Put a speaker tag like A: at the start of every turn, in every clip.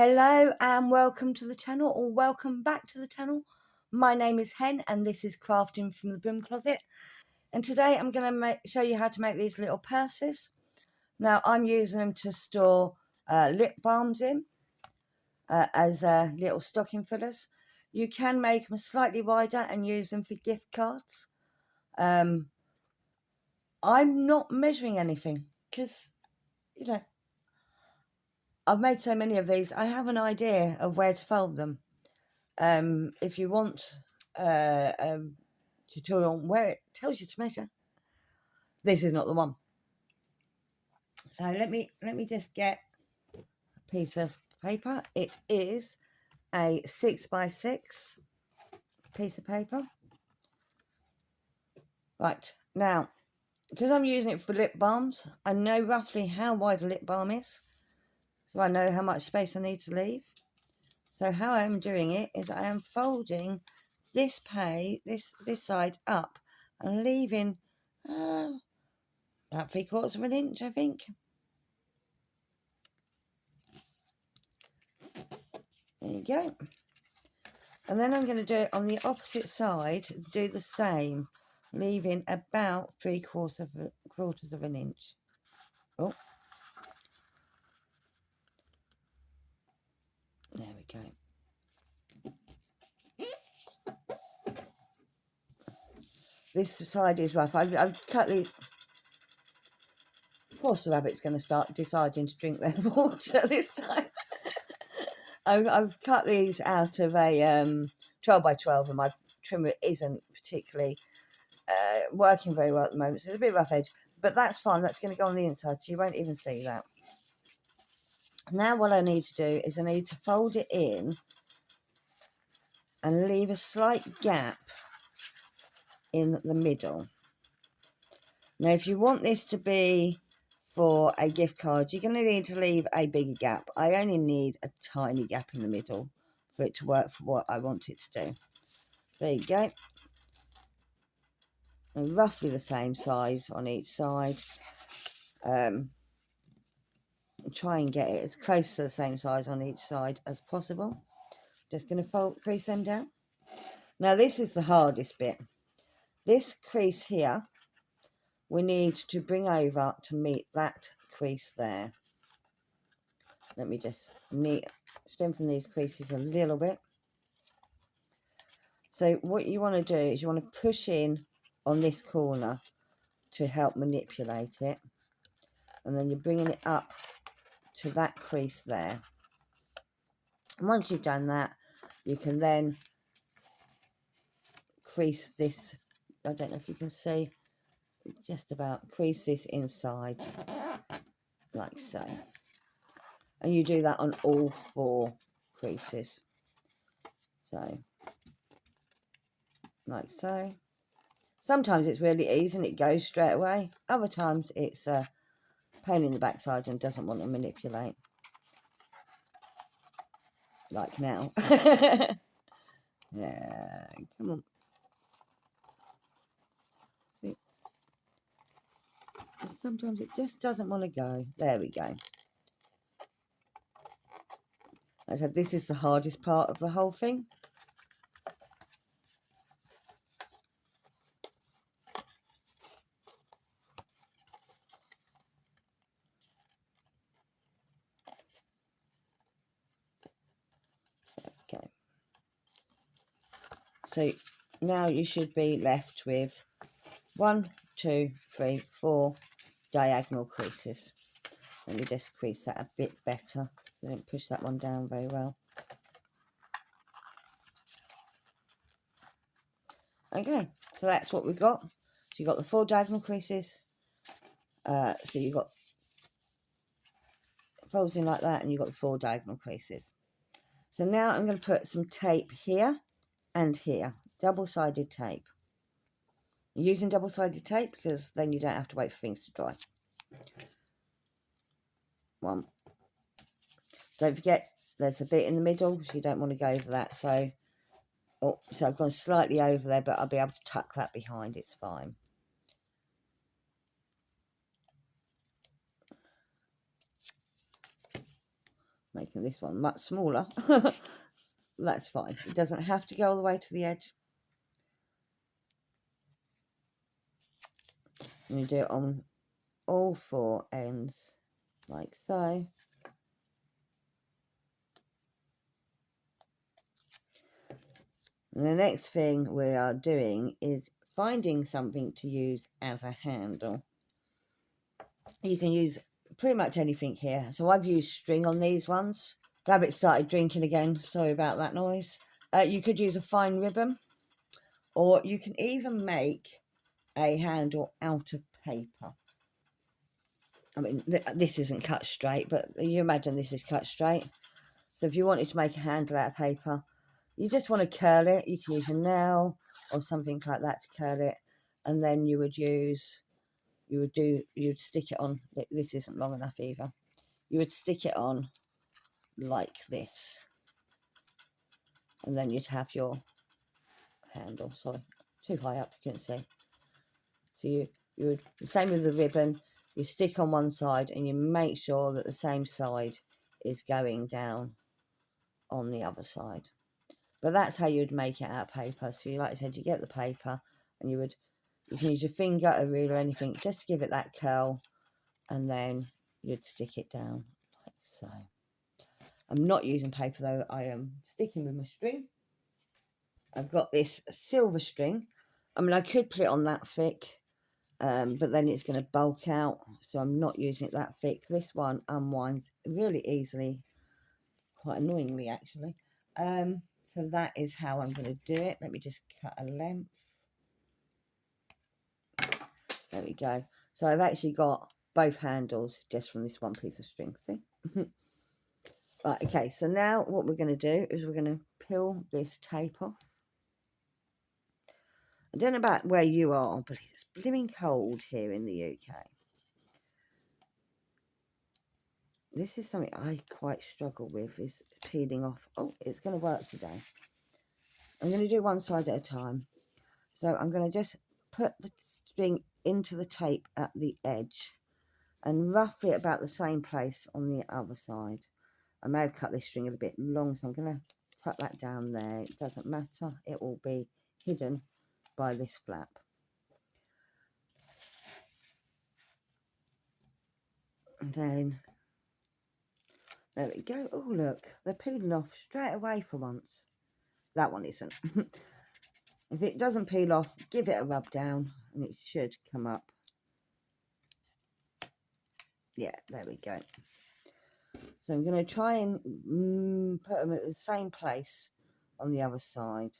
A: Hello and welcome to the channel, or welcome back to the channel. My name is Hen and this is Crafting from the Broom Closet, and today I'm going to show you how to make these little purses. Now I'm using them to store lip balms in as little stocking fillers. You can make them slightly wider and use them for gift cards. I'm not measuring anything because, you know, I've made so many of these, I have an idea of where to fold them. If you want a tutorial on where it tells you to measure, this is not the one. So let me just get a piece of paper. It is a 6x6 piece of paper. Right, now, because I'm using it for lip balms, I know roughly how wide a lip balm is, so I know how much space I need to leave. So how I'm doing it is I am folding this this side up and leaving about 3/4 of an inch, I think. There you go. And then I'm going to do it on the opposite side, do the same, leaving about 3/4 of an inch. Oh, there we go. This side is rough. I've cut the... Of course the rabbit's going to start deciding to drink their water this time. I've cut these out of a 12 by 12, and my trimmer isn't particularly working very well at the moment, so it's a bit rough edge, but that's fine. That's going to go on the inside, so you won't even see that. Now what I need to do is I need to fold it in and leave a slight gap in the middle. Now if you want this to be for a gift card, you're going to need to leave a bigger gap. I only need a tiny gap in the middle for it to work for what I want it to do. So there you go. And roughly the same size on each side. Try and get it as close to the same size on each side as possible. Just going to crease them down. Now this is the hardest bit. This crease here, we need to bring over to meet that crease there. Let me just strengthen these creases a little bit. So what you want to do is you want to push in on this corner to help manipulate it, and then you're bringing it up to that crease there. And once you've done that, you can then crease this. I don't know if you can see, just about crease this inside like so, and you do that on all 4 creases, so like so. Sometimes it's really easy and it goes straight away. Other times it's a pain in the backside and doesn't want to manipulate, like now. Yeah, come on. See, sometimes it just doesn't want to go. There we go. Like I said, this is the hardest part of the whole thing. Okay. So now you should be left with 1, 2, 3, 4 diagonal creases. Let me just crease that a bit better. I didn't push that one down very well. Okay, so that's what we've got. So you've got the 4 diagonal creases. So you've got folds in like that, and you've got the 4 diagonal creases. So now I'm going to put some tape here and here, double-sided tape. I'm using double-sided tape because then you don't have to wait for things to dry. 1. Don't forget, there's a bit in the middle, so you don't want to go over that. So, so I've gone slightly over there, but I'll be able to tuck that behind. It's fine. making this one much smaller. That's fine. It doesn't have to go all the way to the edge. And you do it on all 4 ends, like so. And the next thing we are doing is finding something to use as a handle. You can use pretty much anything here. So I've used string on these ones. Rabbit started drinking again. Sorry about that noise. You could use a fine ribbon, or you can even make a handle out of paper. I mean, this isn't cut straight, but you imagine this is cut straight. So if you wanted to make a handle out of paper, you just want to curl it. You can use a nail or something like that to curl it, and then you would stick it on. This isn't long enough either. You would stick it on like this, and then you'd have your handle. Sorry, too high up, you couldn't see. So you would, same with the ribbon, you stick on one side and you make sure that the same side is going down on the other side. But that's how you'd make it out of paper. So like I said, you get the paper and you can use your finger, a ruler, anything, just to give it that curl, and then you'd stick it down like so. I'm not using paper though, I am sticking with my string. I've got this silver string. I mean, I could put it on that thick, but then it's going to bulk out, so I'm not using it that thick. This one unwinds really easily, quite annoyingly actually. So that is how I'm going to do it. Let me just cut a length. There we go. So I've actually got both handles just from this one piece of string, see? Right, okay, so now what we're going to do is we're going to peel this tape off. I don't know about where you are, but it's blooming cold here in the UK. This is something I quite struggle with, is peeling off. Oh, it's going to work today. I'm going to do one side at a time. So I'm going to just put the string into the tape at the edge and roughly about the same place on the other side. I may have cut this string a bit long, so I'm going to tuck that down there. It doesn't matter. It will be hidden by this flap. And then, there we go. Oh, look, they're peeling off straight away for once. That one isn't. If it doesn't peel off, give it a rub down and it should come up. Yeah, there we go. So I'm going to try and put them at the same place on the other side.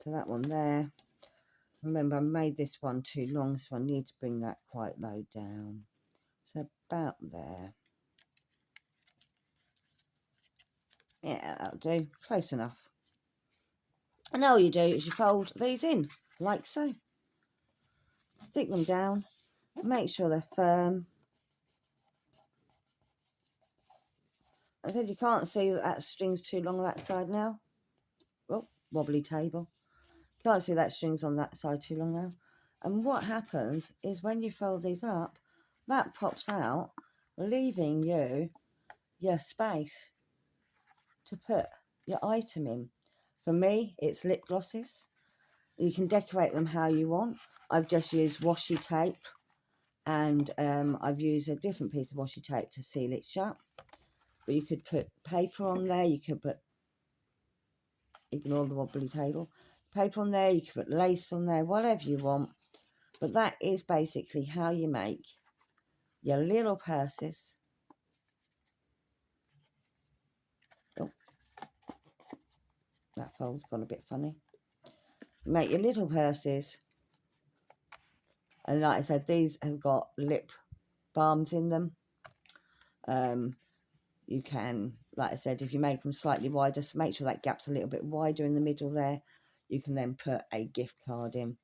A: So that one there. Remember, I made this one too long, so I need to bring that quite low down. So about there. Yeah, that'll do. Close enough. And all you do is you fold these in, like so. Stick them down. Make sure they're firm. I said you can't see that string's too long on that side now. Oh, wobbly table. Can't see that string's on that side too long now. And what happens is when you fold these up, that pops out, leaving you your space to put your item in. For me, it's lip glosses. You can decorate them how you want. I've just used washi tape, and I've used a different piece of washi tape to seal it shut. But you could put paper on there, you could put, ignore the wobbly table, paper on there, you could put lace on there, whatever you want. But that is basically how you make your little purses. Oh, that fold's gone a bit funny. Make your little purses. And like I said, these have got lip balms in them. You can, like I said, if you make them slightly wider, so make sure that gap's a little bit wider in the middle there. You can then put a gift card in.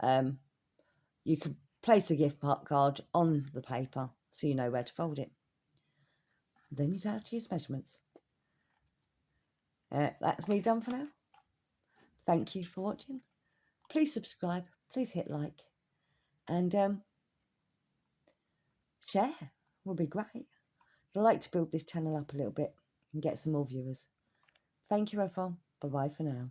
A: You can place a gift card on the paper so you know where to fold it. Then you don't have to use measurements. That's me done for now. Thank you for watching. Please subscribe, please hit like, and share will be great. I'd like to build this channel up a little bit and get some more viewers. Thank you, everyone. Bye-bye for now.